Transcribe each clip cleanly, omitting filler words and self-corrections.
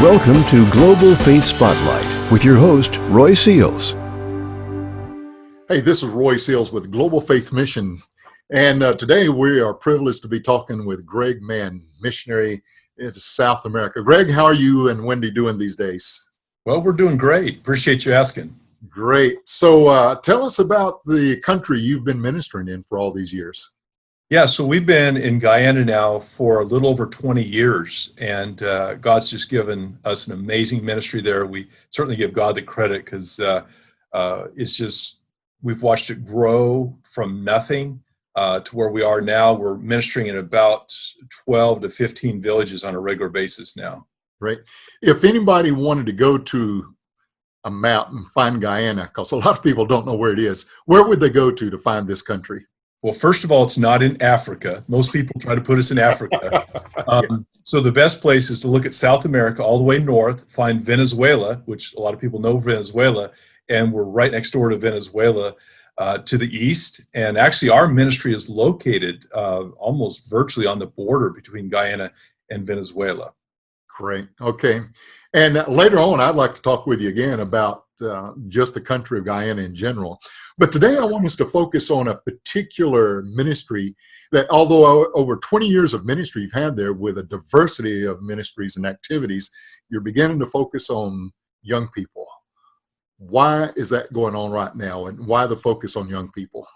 Welcome to Global Faith Spotlight with your host, Roy Seals. Hey, this is Roy Seals with Global Faith Mission. And today we are privileged to be talking with Greg Mann, missionary into South America. Greg, how are you and Wendy doing these days? Well, we're doing great. Appreciate you asking. Great. So tell us about the country you've been ministering in for all these years. Yeah, so we've been in Guyana now for a little over 20 years, and God's just given us an amazing ministry there. We certainly give God the credit because it's just, we've watched it grow from nothing to where we are now. We're ministering in about 12 to 15 villages on a regular basis now. Right. If anybody wanted to go to a map and find Guyana, because a lot of people don't know where it is, where would they go to find this country? Well, first of all, it's not in Africa. Most people try to put us in Africa. So the best place is to look at South America all the way north, find Venezuela, which a lot of people know Venezuela, and we're right next door to Venezuela to the east. And actually, our ministry is located almost virtually on the border between Guyana and Venezuela. Great. Okay. And later on, I'd like to talk with you again about just the country of Guyana in general. But today I want us to focus on a particular ministry that, although over 20 years of ministry you've had there with a diversity of ministries and activities, you're beginning to focus on young people. Why is that going on right now, and why the focus on young people?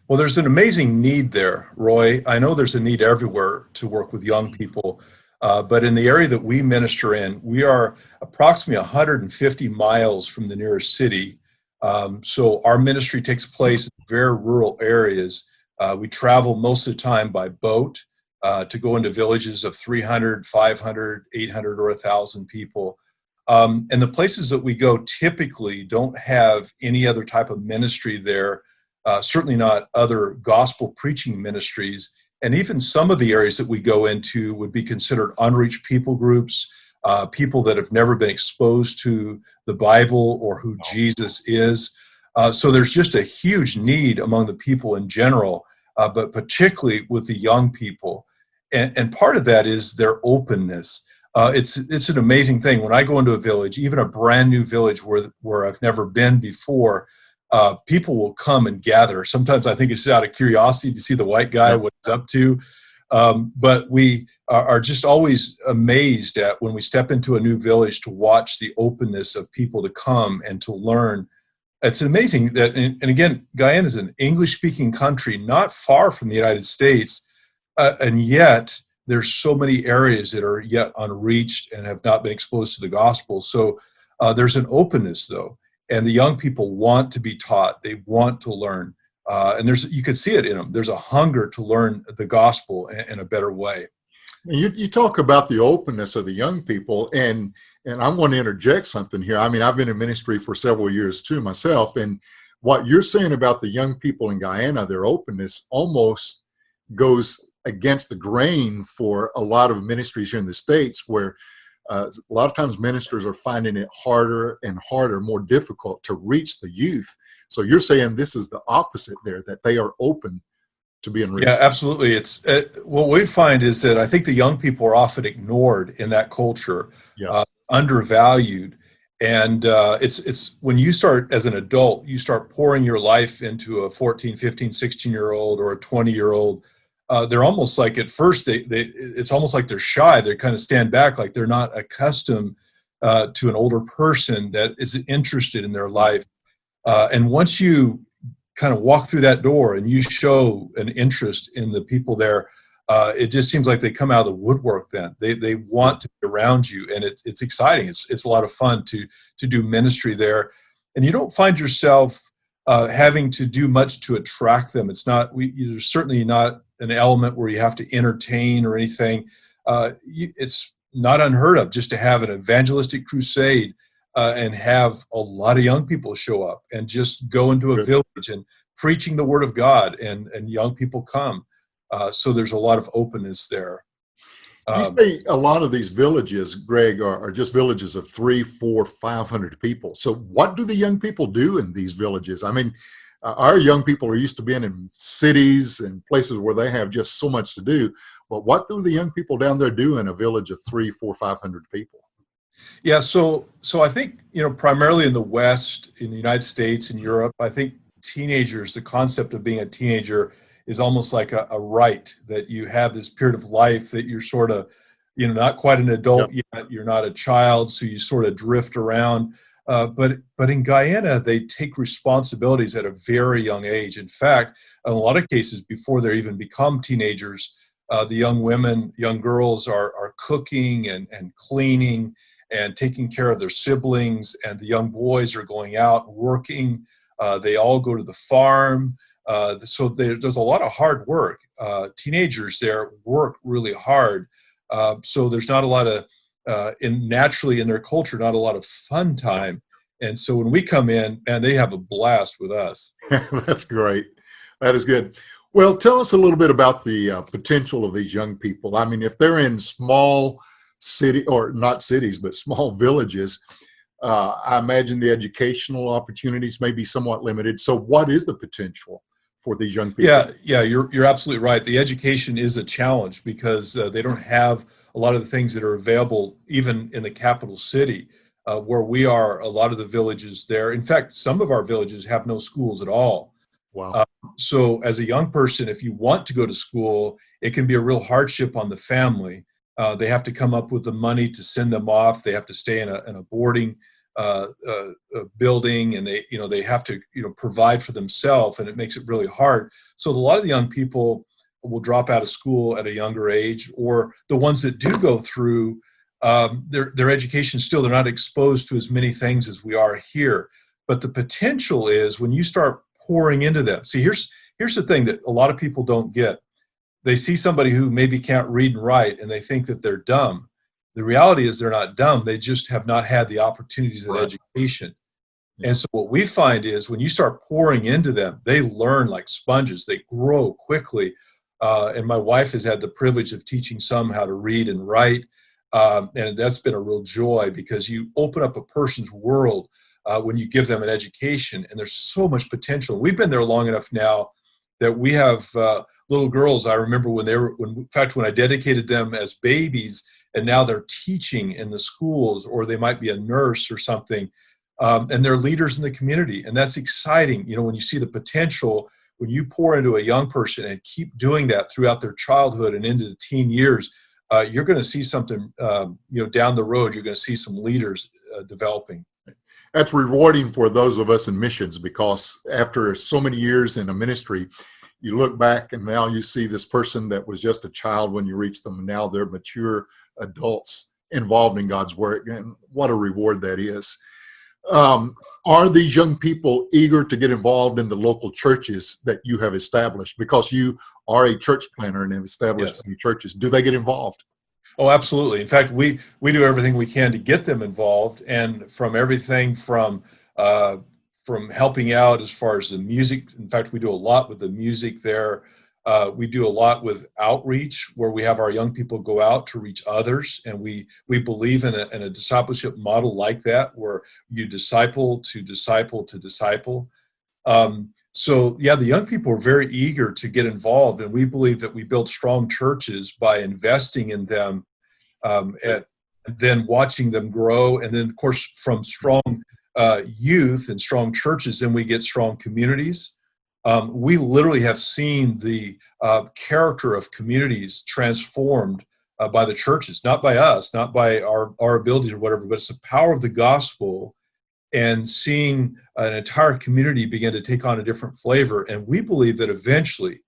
Well, there's an amazing need there, Roy. I know there's a need everywhere to work with young people. But in the area that we minister in, we are approximately 150 miles from the nearest city. So our ministry takes place in very rural areas. We travel most of the time by boat to go into villages of 300, 500, 800, or 1,000 people. And the places that we go typically don't have any other type of ministry there, certainly not other gospel preaching ministries. And even some of the areas that we go into would be considered unreached people groups, people that have never been exposed to the Bible or who Jesus is. So there's just a huge need among the people in general, but particularly with the young people. And part of that is their openness. It's an amazing thing. When I go into a village, even a brand new village where I've never been before, people will come and gather. Sometimes I think it's out of curiosity to see the white guy, what he's up to. But we are just always amazed at when we step into a new village to watch the openness of people to come and to learn. It's amazing that, and again, Guyana is an English-speaking country not far from the United States, and yet there's so many areas that are yet unreached and have not been exposed to the gospel. So there's an openness, though. And the young people want to be taught. They want to learn. And you can see it in them. There's a hunger to learn the gospel in a better way. You talk about the openness of the young people, and I want to interject something here. I mean, I've been in ministry for several years too myself, and what you're saying about the young people in Guyana, their openness almost goes against the grain for a lot of ministries here in the States, where a lot of times ministers are finding it harder and harder, more difficult to reach the youth. So you're saying this is the opposite there, that they are open to being reached. Yeah, absolutely. It's what we find is that I think the young people are often ignored in that culture, Yes. Undervalued. And it's when you start as an adult, you start pouring your life into a 14, 15, 16-year-old or a 20-year-old. They're almost like at first it's almost like they're shy. They kind of stand back, like they're not accustomed to an older person that is interested in their life. And once you kind of walk through that door and you show an interest in the people there, it just seems like they come out of the woodwork. Then they want to be around you, and it's exciting. It's a lot of fun to do ministry there, and you don't find yourself having to do much to attract them. It's not there's certainly not an element where you have to entertain or anything. It's not unheard of just to have an evangelistic crusade and have a lot of young people show up and just go into a village and preaching the word of God, and young people come. So there's a lot of openness there. You say a lot of these villages, Greg, are just villages of 300, 400, 500 people. So what do the young people do in these villages? I mean, our young people are used to being in cities and places where they have just so much to do. But what do the young people down there do in a village of 300, 400, 500 people? Yeah, so I think, primarily in the West, in the United States, in Europe, I think teenagers, the concept of being a teenager is almost like a right that you have this period of life that you're sort of, not quite an Yep. adult yet, you're not a child, so you sort of drift around. But in Guyana, they take responsibilities at a very young age. In fact, in a lot of cases, before they even become teenagers, the young women, young girls are cooking and cleaning and taking care of their siblings, and the young boys are going out working. They all go to the farm. So there's a lot of hard work. Teenagers there work really hard. So there's not a lot of, naturally in their culture, not a lot of fun time. And so when we come in, and they have a blast with us. That's great. That is good. Well, tell us a little bit about the potential of these young people. I mean, if they're in small city, or not cities, but small villages, I imagine the educational opportunities may be somewhat limited. So what is the potential for these young people? Yeah, you're absolutely right. The education is a challenge because they don't have a lot of the things that are available even in the capital city, where we are. A lot of the villages there, in fact, some of our villages have no schools at all. Wow. Uh, so as a young person, if you want to go to school, it can be a real hardship on the family. They have to come up with the money to send them off. They have to stay in a boarding building, and they have to provide for themselves, and it makes it really hard. So a lot of the young people will drop out of school at a younger age, or the ones that do go through their education still, they're not exposed to as many things as we are here. But the potential is when you start pouring into them. See, here's the thing that a lot of people don't get. They see somebody who maybe can't read and write, and they think that they're dumb. The reality is they're not dumb. They just have not had the opportunities of Right. education. Yeah. And so what we find is when you start pouring into them, they learn like sponges. They grow quickly. And my wife has had the privilege of teaching some how to read and write. And that's been a real joy because you open up a person's world when you give them an education, and there's so much potential. We've been there long enough now that we have little girls. I remember in fact, when I dedicated them as babies, and now they're teaching in the schools, or they might be a nurse or something, and they're leaders in the community. And that's exciting. When you see the potential, when you pour into a young person and keep doing that throughout their childhood and into the teen years, you're going to see something, down the road. You're going to see some leaders developing. That's rewarding for those of us in missions, because after so many years in a ministry, you look back and now you see this person that was just a child when you reached them, and now they're mature adults involved in God's work, and what a reward that is. Are these young people eager to get involved in the local churches that you have established? Because you are a church planner and have established Yes. many churches. Do they get involved? Oh, absolutely. In fact, we do everything we can to get them involved, and from everything from helping out as far as the music. In fact, we do a lot with the music there. We do a lot with outreach, where we have our young people go out to reach others, and we believe in a discipleship model like that, where you disciple to disciple to disciple. So yeah, the young people are very eager to get involved, and we believe that we build strong churches by investing in them, and then watching them grow. And then, of course, from strong youth and strong churches, then we get strong communities. We literally have seen the character of communities transformed by the churches, not by us, not by our abilities or whatever, but it's the power of the gospel, and seeing an entire community begin to take on a different flavor. And we believe that eventually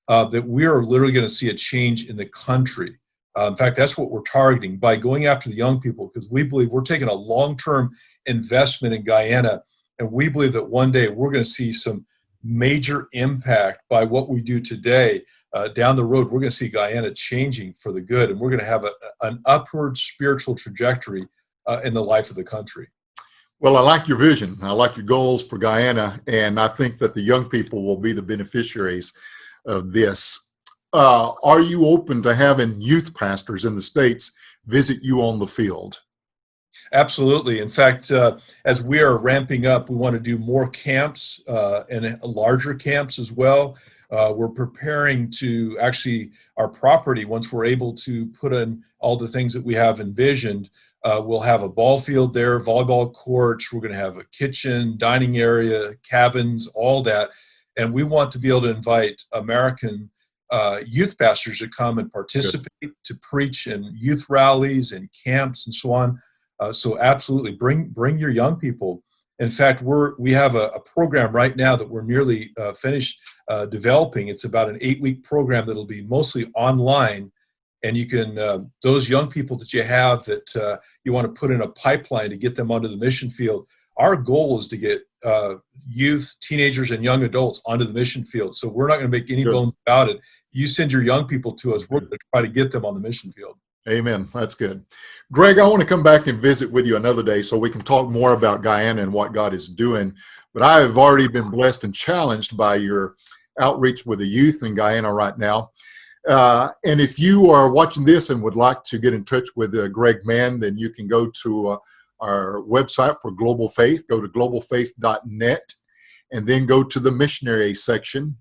that we are literally going to see a change in the country. In fact, that's what we're targeting by going after the young people, because we believe we're taking a long-term investment in Guyana, and we believe that one day we're going to see some major impact by what we do today. Down the road, we're going to see Guyana changing for the good, and we're going to have an upward spiritual trajectory in the life of the country. Well, I like your vision. I like your goals for Guyana, and I think that the young people will be the beneficiaries of this. Are you open to having youth pastors in the States visit you on the field? Absolutely. In fact, as we are ramping up, we want to do more camps and larger camps as well. We're preparing to actually, our property, once we're able to put in all the things that we have envisioned, we'll have a ball field there, volleyball courts, we're going to have a kitchen, dining area, cabins, all that. And we want to be able to invite American youth pastors to come and Good. participate, to preach in youth rallies and camps and so on. So absolutely, bring your young people. In fact, we have a program right now that we're nearly finished developing. It's about an 8-week program that'll be mostly online, and you can those young people that you have that you want to put in a pipeline to get them onto the mission field. Our goal is to get youth, teenagers, and young adults onto the mission field. So we're not going to make any Good. bones about it. You send your young people to us, we're going to try to get them on the mission field. Amen. That's good. Greg, I want to come back and visit with you another day so we can talk more about Guyana and what God is doing. But I have already been blessed and challenged by your outreach with the youth in Guyana right now. And if you are watching this and would like to get in touch with Greg Mann, then you can go to our website for Global Faith. Go to globalfaith.net and then go to the missionary section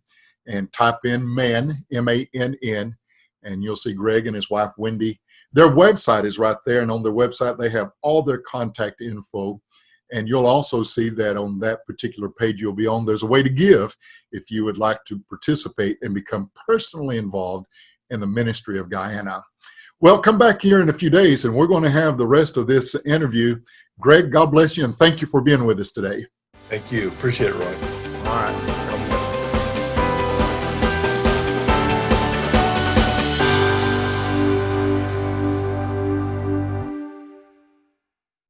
and type in Mann, M-A-N-N, and you'll see Greg and his wife, Wendy. Their website is right there, and on their website, they have all their contact info. And you'll also see that on that particular page you'll be on, there's a way to give if you would like to participate and become personally involved in the ministry of Guyana. Well, come back here in a few days, and we're going to have the rest of this interview. Greg, God bless you, and thank you for being with us today. Thank you. Appreciate it, Roy. All right.